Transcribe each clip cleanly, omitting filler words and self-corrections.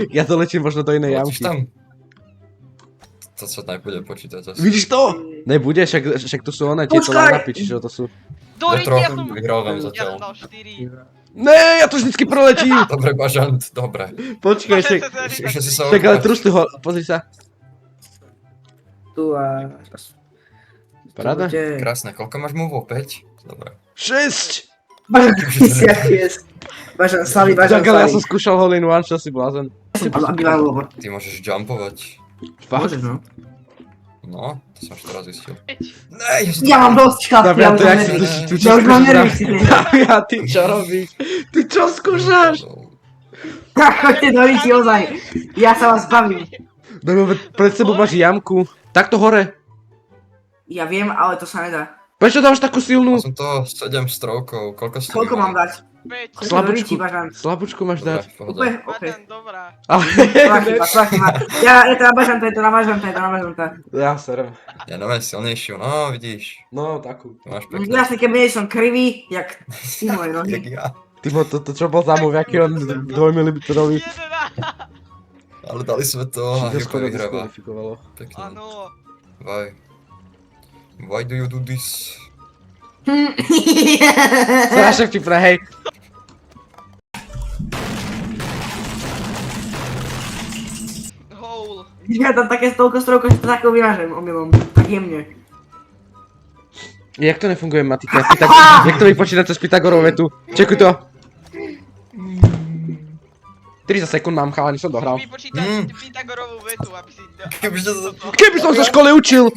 Ja to letím možno do inej Letíš jamky. tam. To sa nebude počítať asi. Vidíš to? Nebude, však tu sú one, tieto line-upy, čiže to sú... Petro, Dorite, ja som... vyhrávam Ja zatiaľ. som dal 4. Ne, ja to vždycky proletím! Dobre, Bažant, dobre. Počkaj, Ešte si sa však ale trustu ho, pozri sa. Tu a... Paráda? Krásne, koľko máš move? 5? Dobre. 6! Bažan, jaký je. Bažan, slaví, Bažan, Tak ale ja som slaví. skúšal hole in one, čo si blázen. Ty môžeš jumpovať. Fakt? Môžeš, no. No, to som už teraz zistil. Ja mám dosť chlapí, Damian, to jak si tu čo skúšaš? Damian, ty čo robíš? Ty čo skúšaš? Choďte do Riti, ozaj. Ja sa vás bavím. Damian, pred sebou máš jamku. Takto hore. Ja viem, ale to sa nedá. Prečo dávaš takú silnú? Mal som to 7 strokov, koľko ste Koľko mám dať? 5. Choďte do Slabočku. Riti, Bažan. Slabočku máš Dobre, dať. v pohode. Úplne, OK. Bažan, dobrá. Ale... Tvoja chyba. Ja to na Bažanta, je to na Bažanta, je to na Bažanta. Ja serem. Ja nové silnejšiu, no vidíš. No, takú. To máš pekné. Jasne, keď nie som krivý, jak ty moje Jak nohy. ja. Ty to čo bol za move, aký on 2 mm. 1. Ale dali sme to a To Hyuka skoro vyhráva. diskvalifikovalo. Pekne. Áno. Why? Why do you do this? Strašne vtipné, hej. Hole. Ja tam také toľko strokov, že to takého vyrážem omylom. Tak jemne. Jak to nefunguje matika? Jak to vypočítať cez Pythagorovú vetu? Čekuj to. 30 sekúnd mám, chalani, som dohral. Vypočítať Pythagorovú vetu, aby si... Kebyže to... Keby som sa v škole učil!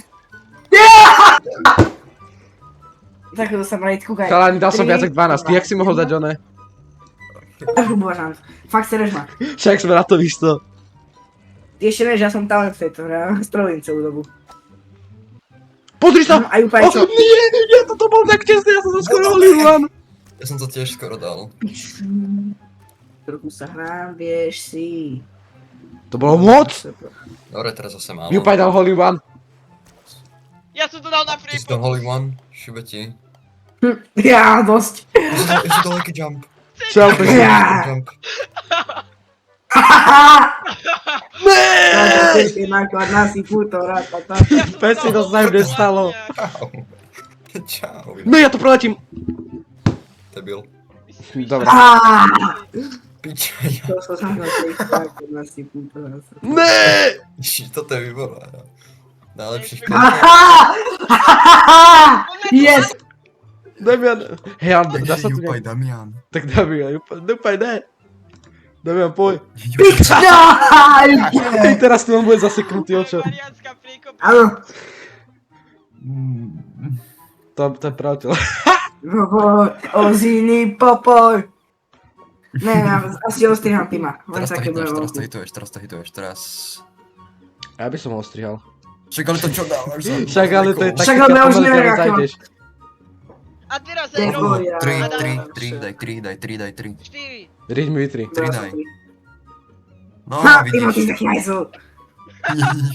Tak to sa mali kúkaj. Chalani, dal som viac ako 12, ty jak si mohol dať oné? Božan, fakt sa režma. Však sme na to vysto. Ty ešte nevieš, ja som talent v tejto hre, ja strelím celú dobu. Pozri sa! A ju pani čo? Nie, ja toto bol tak tesný, ja som sa skoro holil. Ja som to tiež skoro dal. Trochu sa hrám, vieš si. To bolo moc! Dobre, teraz zase málo. Jupaj dal holý one. Ja som to dal na Ty si dal holy one, šibe ti. Ja, dosť. Ja si dal jaký jump. Čo? Ja. Jump. Neee! Náklad na si puto, ratata. Pesi, to sa im nestalo. Čau. No ja to proletím. Debil. Dobre. Piča, To som sa chcel náklad na si puto, ratata. Ne! toto je výborné. Najlepší v Yes! Damian. Hej, ale dá sa tu Jupaj nejak... Damian. Tak Damian, Jupaj ne. Damian, poď. Piča! Ty teraz tu on bude zaseknutý, o čo? Mariánska príkop. Áno. To je priateľ. Ozíny popoj. Ne, asi ostriham týma. Teraz to hituješ, teraz. Ja by som ho ostrihal. Však ale to čo dávaš za... Však ale to je Však taktika ale už pomaly, neviem, keď ako- zajdeš. A teraz To aj je rovno. boja. 3, daj 3. 4. Riď mi vytri. Tri daj. No, Ha, ty máš vidíš. taký hajzl.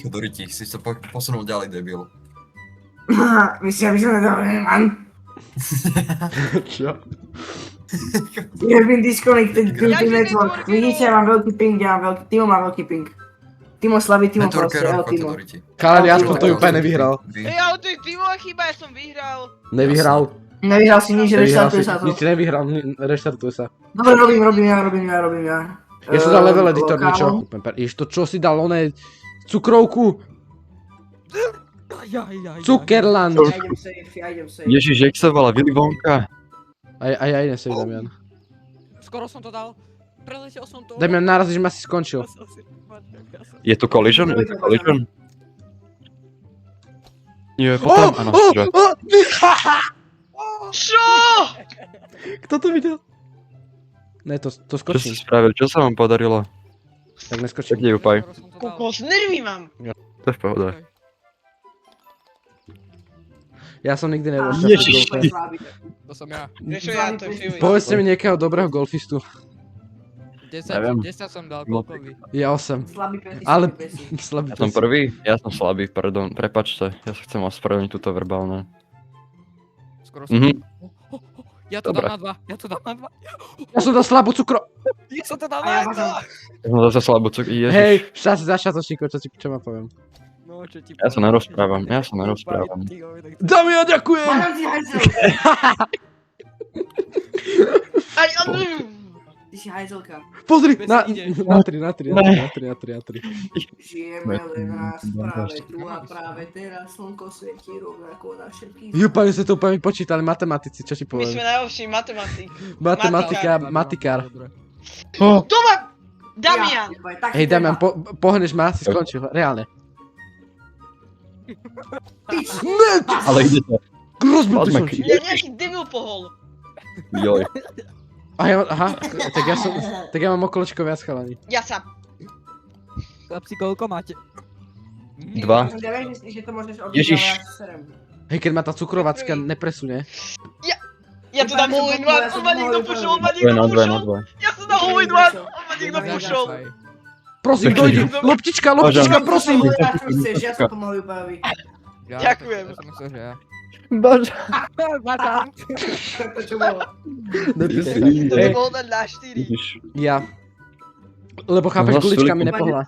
Do riti, si sa posunul ďalej, debil. Myslím, aby som nedobre, man. Čo? You have been disconnected due to Jak network. network, Vidíte, ja mám veľký ping, Timo má veľký ping. Timo slabý, Timo Network proste, error, El chodte Timo. do riti. Chalani, aspoň to Jupaj nevyhral. Hej, ale to je Timoa chyba, ja som vyhral. Nevyhral. Nevyhral si nič, Nevyhral reštartuj si, sa to. nič nevyhral, reštartuj sa. Dobre, robím ja. Ja som dal level editor, Kámo. niečo. Jež to čo si dal, oné cukrovku? Cukerland. Ja idem safe. Ježiš, jak sa volá Willy Wonka? Aj ja idem sa, Damian. Skoro som to dal. Preletel som to. Damian, narazíš ma si skončil. Je to collision? Je to collision? Nie, potom, áno, že. Čo? Kto to videl? Ne, to Čo si skočím. spravil? Čo sa vám podarilo? Tak neskočím. Kde Jupaj? Kokos, nervy mám. To je v pohode. Ja som nikdy nebol Ježiš, šťastný ty. golfer. To som ja. Vieš čo, ja to Fiui. Povedzte mi nejakého dobrého golfistu. 10, Neviem. 10 som dal No. koľkovi. Ja 8. Slabý pes, Ale slabý pes. slabý Ja som pes. prvý? Ja som slabý, pardon. Prepačte, ja sa chcem ospravedlniť túto verbálne. Skoro som... Mhm. Ja to Dobre. dám na 2, ja to dám na 2. Ja som dal slabú cukro. Ja som to dal A ja na 2. bazám. No zase slabo, co... Ježiš. Hej, začiatočníkov, čo ma poviem. No, čo ti Ja sa poviem. nerozprávam, ja sa nerozprávam. Ty, oj, tak- Damian, ďakujem! Bazám si hajzel. Aj, Ty si hajzelka. Pozri, Bez na ide. 3. Žijeme len raz práve tu a práve teraz slnko svietí rovnako na všetkých. Jupa, my sme to úplne vypočítali, matematici, čo ti my sme poviem. najlepší matematik. Matematika, matikár. Dobre. Doma! Damian! Hej, Damian, pohneš ma, si skončil, reálne. Ne, Ale ide to. rozbil Poďme som ti. Ja nejaký debil pohol. Joj. Aha, tak ja mám okoločko viac chalani. Ja sa. Chlapci, koľko máte? 2. Ja viem, že to môžeš odbiť, Ježiš. ale ja sa serem. Hej, keď ma tá cukrovácka nepresunie. Ja tu dám all in one, on ma niekto pušol, on ma Dve na niekto 2 na pušol. 2. Ja som dal all in one, on ma niekto pušol. Prosím, dojdi, loptička, prosím. Čo chceš, ja som pomaly upraví. Ďakujem. Ja som myslel, že ja. Bože. Bazám. To čo bolo? To Hej, bol dať na 4. ja. Lebo chápeš, No, gulička sorry. mi nepohla.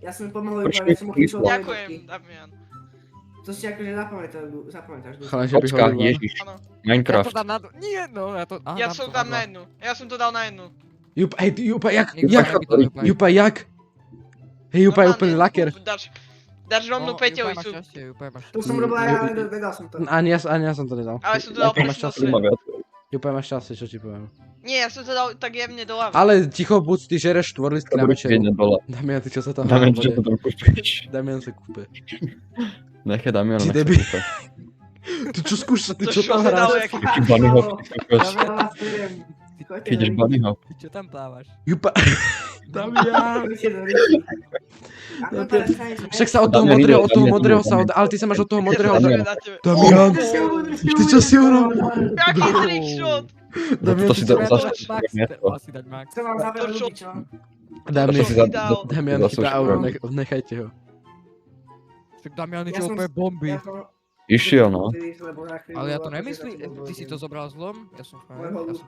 Ja som pomaly upraví, ja som Počkej, ochytil Ďakujem, Damian. To si akože zapamätáš. Chalan, že by Počka, hodil. ježiš. Áno. Ja to Minecraft. dám na 2. Nie, no, ja to... Aha, Ja dám som to tam dva. na jednu. Ja som to dal na jednu. Jupa, hej, Jupa, jak? Niekto robí to, Jupa. Jupa, jak? Hej, Jupa je úplný laker. Dáš rovno No, Peťovi Jupa, sú. máš šťastie, Jupa, máš To som robil aj ja, ale nedal som to. Ani ja som to nedal. Ale som to dal Jupa, máš presne šťastie. dobre. Jupa, máš šťastie, čo ti poviem. Nie, ja som to dal tak jemne doľava. Ale ticho buď, ty žereš štvorlistky na Dobre, večeru. keď dole. Damian, ty čo sa tam Damian, čo to tam kúpiš? Damian sa kúpe. Nechaj Damiana, Ty nech sa debil. kúpe. Ty čo skúšaš, ty To čo čo tam sa dalo, hráš? jak- Taký bunny hop, ty kokos. Ja vás serem. Ty choďte Keď ideš do bunny hop. Ty čo tam plávaš? Jupa. Damian. Choďte do ryti. Ako teraz chceš, Však sa od toho Damian ide, modrého, Damian sa ide. od... Ale ty sa máš od toho modrého... Damian. Na tebe. Damian. Ty čo si urobil? Jaký trickshot? Damian, To si ty čo- dal Treba zase. dať max, treba si dať max. Chcem vám zabrať To čo? ľudí, čo? Damian, si za- dal. Damian zase chytá už euro, poviem. nechajte ho. Však Damian Ja išiel som- úplne bomby. Ja som- Išiel, no. Lebo na chvíľu Ale ja to bola nemyslím, taká- ty si to zobral zlom, ja som fajn. Môj holub.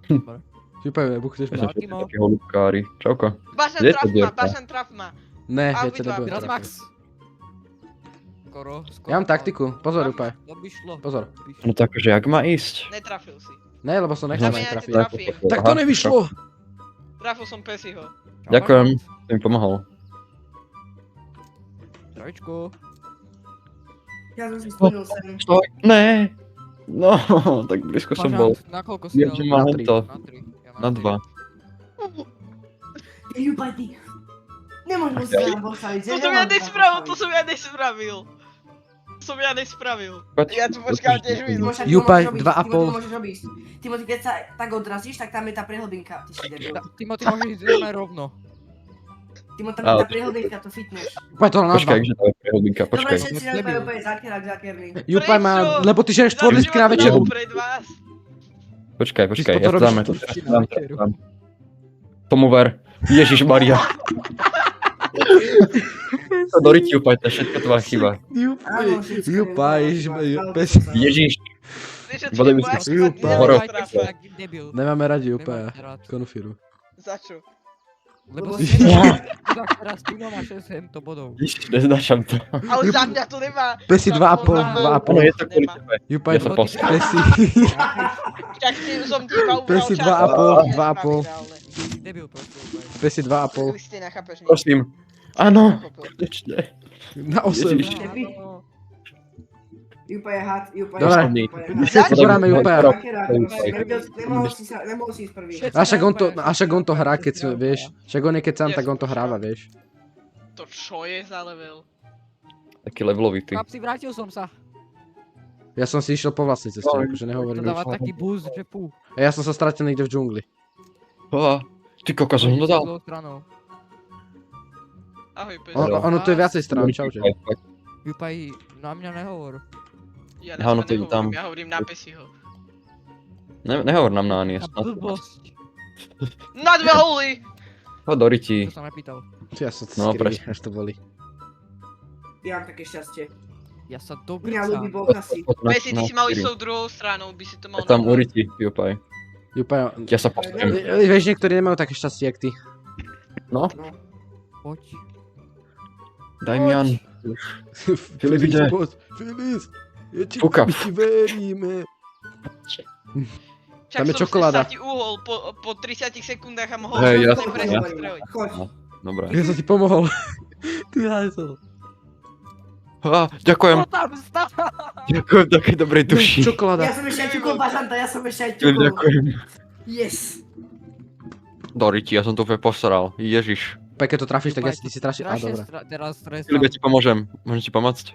Dobre. Jupa, buchneš Ja ma. som všetci takí holubkári. Čauko. Bašan Je to traf ma, dierka. Bašan traf ma. Ne, A ja ťa obidva. nebudem Teraz trafiť. max. Skoro. Ja mám taktiku, pozor Jupa, To by šlo. pozor. To by šlo. No tak, že jak má ísť? Netrafil si. Ne, lebo som nechcel Damian, ani ja ti trafiť. trafím. Tak to Aha, nevyšlo! Trafil som Pesiho. Čau, Ďakujem, Max. to mi pomohol. Zdravíčko. Ja som si splnil sen. Stoj, ne! No, tak blízko som bol. Bažant, na koľko si Viem, dal? že mám Na tri. to. Na 3. Na 2. Jupaj, ty. Nemôžem si nám postaviť. To som ja nespravil, to som ja nespravil. To som ja nespravil. Ja tu počkám tiež vidím. Jupaj, 2,5. Timothy, keď sa tak odrazíš, tak tam je tá prehlbinka. Ty si debil. Timothy môže ísť zrejme rovno. Timothy, tam je tá prehlbinka, to fitness. Jupa, to na Počkaj, dva. že to je prehlbinka, Dobre, počkaj. všetci nám úplne zakerný. Jupa má, Prečo? lebo ty žereš štvorlistky na večeru. Pred vás. Počkaj, Čisto to ja to robíš dáme. tu. Tomu ver. Ježiš Maria. To do ryti upaj, to je všetko tvoja chyba. Áno, všetko je Jupa, úplne ježiš, chyba. bez... Ježiš. Vieš, čo Bude mi moja sa- chyba, ty Horo. nemáš trafa. Debil. Nemáme radi Jupa, Nemáte rád. konfíru. Za čo? Lebo Lebo si si- tak teraz Timo má 6 bodov. Ježiš, neznášam to. Ale za mňa to nemá. Pesi 2,5, Áno, 2,5. je to kvôli Nemá. tebe. Jupa, Ja sa postavím. Pesi, Tak som ti iba ubral Pesi čas. 2,5, to 2,5. nespraví reálne. Debil proste. úplne. Pesi 2,5. Ty nechápeš nič. Prosím. Áno. Pochopil. Konečne. Na 8. Ježiš. Áno. Jupa je had, Jupa je Dobre. had, Jupa je had. Za čo? Zoberáme Jupa. Nemohol si prvý. A však on to hrá, keď si, vieš. Však on je keď sám, tak on to hráva, vieš. To čo je za level? Taký levelovitý. Chlapci, vrátil som sa. Ja som si išiel po vlastnej ceste, No, akože To nehovorím dáva nič. taký boost, že pú. A ja som sa stratil niekde v džungli. Á, Ty kokos, on to dal. Zlou stranou. Ahoj, Pesi. Ono tu je viacej strán, čaute. Jupaj, na mňa nehovor. Ja Ja, no na to teba je tam. nehovorím, ja hovorím na Pesiho. Nehovor nám na Ani, A jasno. blbosť. Na dve holy! Ho do riti. To som nepýtal. Ja som No, skryl, až to boli. Ja mám také šťastie. Ja sa Mňa dobrcam. ľubí bokasy. Pesi, ty si mal ísť tou druhou stranou, by si to mal... Ja tam uriti, Jupaj. Jupaj, Ja sa postavím. vieš, niektorí nemajú také šťastie, jak ty. No, Poď. Damian. Filip ide. Filiz, ja ti Fuka. my ti veríme. Však Tam je som čokoláda. sa ti uhol po 30 sekundách a mohol Hej, ja som som- presne ja- streliť. Choď. Dobre. Ja som ti pomohol. Ty hajzel. Ďakujem. Tam stav! Ďakujem takej dobrej duši. Ja Čokoláda. som ešte aj ťukol bažanta, ja som ešte aj Filip, ťukol. ďakujem. Yes. Doriti, ja som to úplne posral. Ježiš. Keď to trafíš, tak ja si ty si trašil. Á, Strašne dobre. teraz stres. Filip, ja ti pomôžem. Môžem ti pomôcť?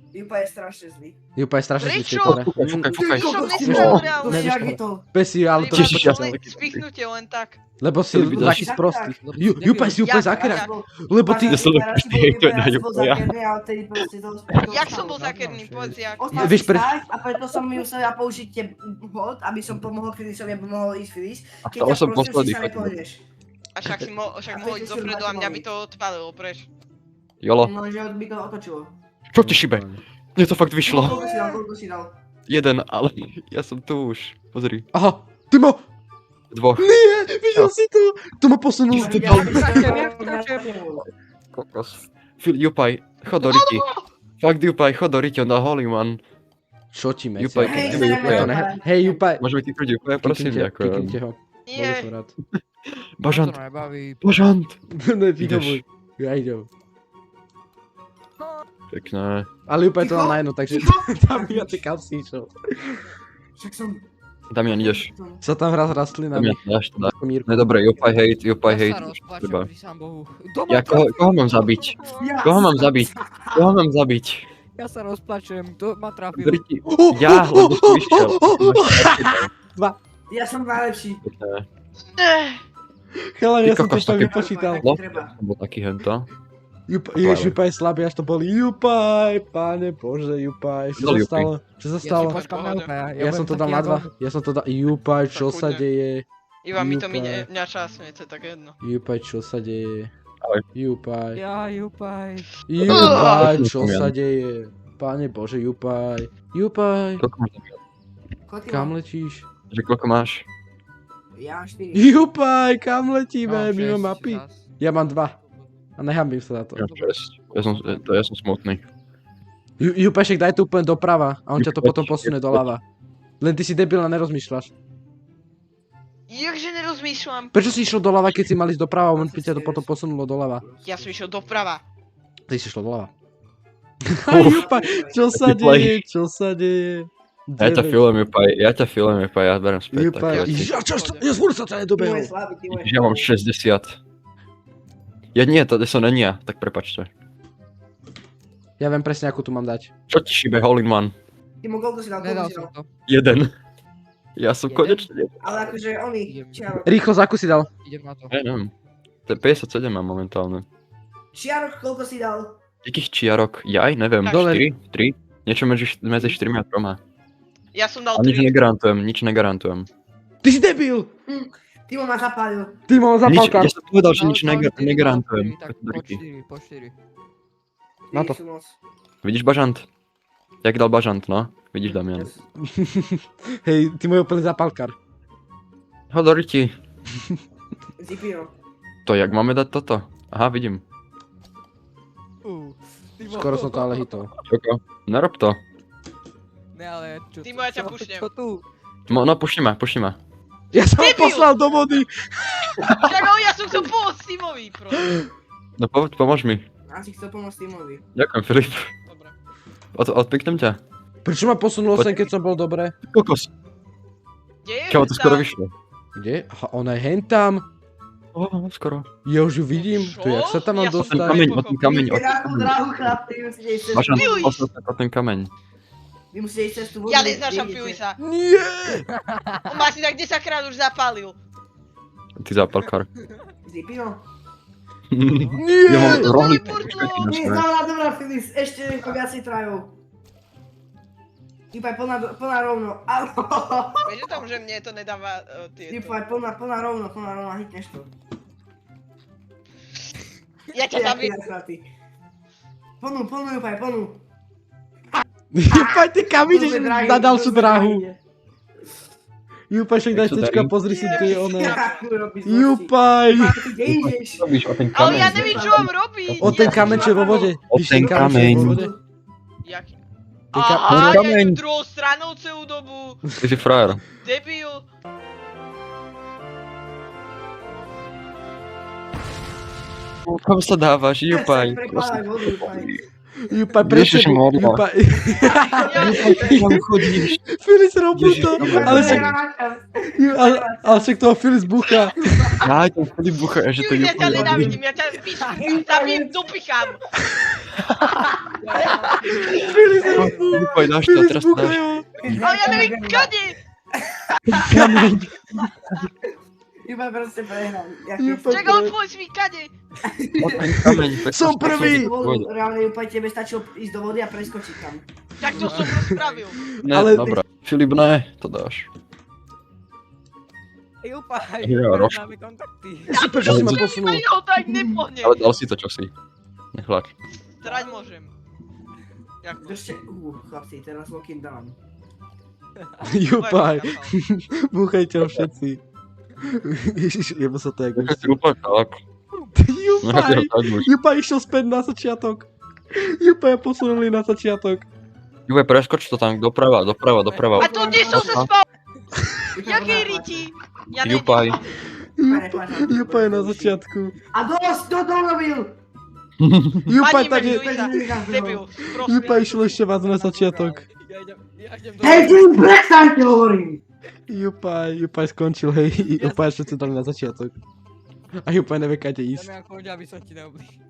Jupa je strašne zlý. Jupaj, strašne si Prečo? dobre. Fúkaj. Som Kokos, nespravil to reálne. si Nevieš jak to. je to. Pesi, ale to Tešiš je sa. Spichnutie len tak. Lebo si Filip, taký dáš- sprostý. Debil. Jupaj si úplne Ja- zakrát. ja- Lebo ty... Ja som taký hejter na Jupaja. Jak som bol zakerný, povedz jak. Ostal Vieš, si pre- stať a preto som musel ja použiť tie hod, aby som pomohol Filisovi, aby mohol ísť Filis. A Keď stalo ťa som prosím, posledný. si sa nepohneš. A však mohol ísť dopredu a mňa by to odpalilo, preč. Jolo, No, že by to otočilo. čo ti šibe? Mne to fakt vyšlo. Koľko si dal? Jeden, ale ja som tu už. Pozri. Aha, Timo! Dvoch. Nie, videl si to? To ma posunul. Kokos. Jupaj, chod do Riti. Fakt Jupaj, chod do Riti, on dá holy man. Čo ti meci? Jupaj, Hej, tebe Jupaja. Hej, Jupaj. Môžeme ti kľudiť Jupaja, prosím, ďakujem. Kiknite ho. Bol Nie, som rád. Bažant, To nebaví. bažant. Nevydobuj. Ja idem. Pekné. Ale Jupaj to Ticho. dal na jedno, takže tam ja ty kam si išiel. Však som... Damian, ideš. Sa tam hra s rastlinami. Damian, dáš to, dá. Mírku. No dobre, Jupaj hate, Jupaj Ja hate. sa rozplačem Treba. pri sám Bohu. Ja koho mám zabiť? Ja Koho mám zabiť? Koho mám zabiť? Ja sa rozplačem, to ma trafil. Riti. Ja, lebo si vyšiel. Ja som najlepší. Pekné. Chalani, ja Ty som to kokos, tam také- vypočítal. No, Treba. ja som bol taký hento. Ježiš, Jupaj je slabý, až to boli Jupaj, páne bože, Jupaj, čo Dal sa Jupaj. stalo? Čo sa Ja si stalo? počkám na Jupaja. Ja som to dal na dva, ja som to dal, Jupaj, čo sa Kľudne. deje? iba mi to Jupaj. mňa časne, to je tak jedno. Jupaj, čo sa deje? Ahoj. Jupaj, Ja, Jupaj. Jupaj, čo sa deje? Páne bože, Jupaj, Jupaj, Koľko máš zabiť? Koľko ty kam mám? letíš? Že koľko máš? Ja mám 4. Jupaj, kam letíme, Mám mimo šesť mapy? zas. Ja mám 2. A nehambím sa na to. Ja 6. Ja som smutný. Jupešek, daj to úplne doprava a on ťa to potom posunie doľava. Len ty si debil a nerozmýšľaš. Jakže nerozmýšľam? Prečo si išiel doľava, keď si mal ísť doprava a on by ťa to potom posunulo doľava? Ja som išiel doprava. Ty si išiel doľava. Jupaj, čo sa deje, čo sa deje? Ja ťa filujem, Jupaj, ja berem späť. Jupaj, také veci. ja furt sa to Ty nedobehol. môj slabý, ty môj. Ja mám 60. Ja nie, to som není ja, tak prepačte. Ja viem presne, akú tu mám dať. Čo ti šíbe, hole in one? Ty mu koľko si dal, koľko Nedal si som dal? to. Jeden. Ja som Jeden? konečne. Ale akože oni, Idem. Čiarok. Rýchlo, akú si dal? Idem na to. Ja neviem. To je 57 mám momentálne. Čiarok, koľko si dal? Jakých čiarok? Ja aj neviem. Dole. 4? Niečo medzi 4 a 3. Ja som dal A nič 3. negarantujem. Ty si debil! Ty ma zapálil. Ty mal Nič, zapálka. ja som povedal, že Dal- nič dal 4, negarantujem. dal 4, tak po 4. Na to. Ty sú moc. Vidíš bažant? Jak dal bažant, no? Vidíš, Damian. Hej, ty môj úplný zapálkar. Hodoriti. Zipino. To jak máme dať toto? Aha, vidím. Skoro som to ale hitol. Čoko. Nerob to. Ne, ale čo Timo, ja ťa pušnem. Čo tu? No, pušni ma. Ja som ho Debil! poslal do vody! Však ale ja som chcel pomôcť Timovi, prosím. No pomôž mi. Asi chcel pomôcť Timovi. Ďakujem, Filip. Dobre. Odpiknem ťa. Prečo ma posunulo sem, keď som bol dobre? Kokos. Kde je Kámo, to tá- skoro vyšlo. Kde? Aha, ona je hentam. Skoro. Ja už ju vidím. Čo? To jak sa tam mám Ja som dostať? Kameň, o ten kameň. Vy takú drahú chlap, ty musíte ísť cez... Bažant, Filis! poslal sa o ten kameň. Vy musíte ísť cez tú vodu. Ja neznášam kde idete. Filisa. Nie! On ma asi tak 10 krát už zapálil. Ty zápalkár. Zipino. Ja mám Nie! rohlík. Nie, dobrá, Filis, ešte viacej trajov. Iba plná rovno. Au. Vieš o tom, že mne to nedáva tieto. Iba plná rovno, hitneš to. Ja ťa zabijem. Plnú, Jupaj, plnú. Jupaj, ty kam ideš Plnú, drahý, na ďalšiu plnú, dráhu? drahý. Jupaj, však daj Jak to tečka, darí? pozri si, kde je ono. Jakú robíš zlosti? Jupaj! Ty kde ideš? Robíš o ten Ale ja kameň. neviem, čo mám robiť. O ten Ja kameň, čo je vo neviem, vode. O Víš, ten čo je kameň. vo vode? Jaký? Ten ka- Aha, ten ja kameň. idem druhou stranou celú dobu. Ty si frajer. Debil. Kam sa dávaš, Jupaj? Prekladaj vodu, Jupaj. Jupaj, pred Ježiš tebou. Maria. Jupaj. Kam chodíš? Filip sa robí Ježiš, to. Jupaj, Ale Jupaj. však, ale však toho Filip búcha. Aj, ten Filip bucha, že to Ja ťa Jupaj robí. nenávidím, ja ťa zabijem, dopichám. Filip sa robí. Jupaj, dáš to, Filip teraz to búcha, dáš. jo. Ale ja neviem, kade. Kameň. Jupaj proste prehral. Jupaj. Čak, on povedz mi kade. O ten kameň. tak Som to prvý. chodí. Reálne Jupaj, tebe stačilo ísť do vody a preskočiť tam. Tak to som rozpravil. Ne, Ale- dobrá. Filip, ne, to dáš. Jupaj, Ja, pred Rožko. nami kontakty. Super, že si ma posunul. Ani ho tak nepohne. Ale dal si to čosi. Nechlač. Strať môžem. Ďakujem. Ešte, chlapci, teraz locking down. Jupaj. Búchajte ho všetci. Ježiš, jebo sa to jak Nechaj si úplne tak. Jupaj. Nechaj si ho tak už. Jupaj išiel späť na začiatok. Jupaj posunuli na začiatok. Jupaj, preskoč to tam, doprava. A to kde som sa spal? Jakej riti? Ja nejdem. Jupaj. Jupaj na začiatku. A dosť, kto to robil? Jupaj Pani tak je... Luisa, debil. Prosím. Jupaj išiel ešte vás na začiatok. Ja idem do... Hej, ty prestaňte, hovorím! Jupaj skončil, hej. Jupaj ešte dali na začiatok. A Jupaj nevie, kade ísť. Dám ako aby som ti neoblížil.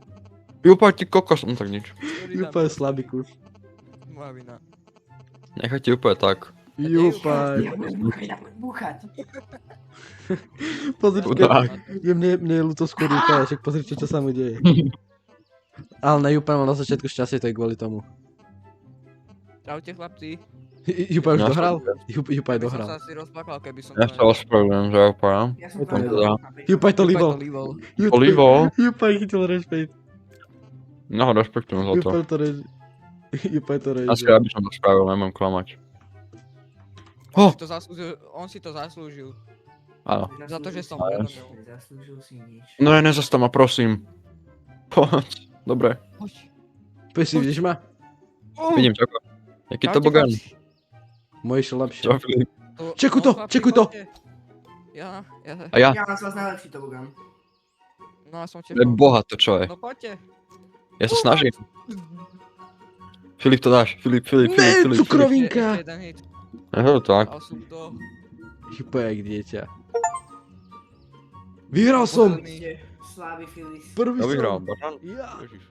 Jupaj, ty kokos, no tak nič. Jupaj je slabý kus. Moja vina. Nechajte úplne tak. Jupaj. Búchať. Pozrite, Chudák. mne je ľúto skôr Jupaj, však pozrite, čo sa mu deje. Ale na Jupaj mal na začiatku šťastie, to je kvôli tomu. Čaute chlapci. Jupaj už Ja dohral? som- Jupaj By som dohral. sa asi rozplakal, keby som... Ja sa ospravedlňujem, že Jupaj. Ja som Úplne pravil. Jupaj to líbol. Líbol. To líbol? Jupaj chytil rešpejt. No, rešpektujem za to. Jupaj to rež... Jupaj to rež... Asi ja by som to spravil, nemám klamať. On si to zaslúžil, on si to zaslúžil. Áno. Za to, že som Ale- uvedomil. Zaslúžil si nič. No ja nezastav ma, prosím. Poď. Dobre, Poď. Poď si, vidíš ma? vidím čako. Jaký Čaute, to bogan? chlapci. Moje ešte lepšie. Čo, Filip? Čekuj to, chlapci, čekuj to. poďte. Ja... A ja? Ja mám z vás najlepší tobogan. No ja som To je tiež... boha to čo je. No poďte. Ja sa snažím. Filip to dáš, Filip. Ne, cukrovinka. Ešte jeden hit. Jo, tak. A som to... Jupaj jak dieťa. Vyhral som! Posledný. Slávy Filis. Prvý Ja vyhrám, som. Bažan. Ja. Ježiš.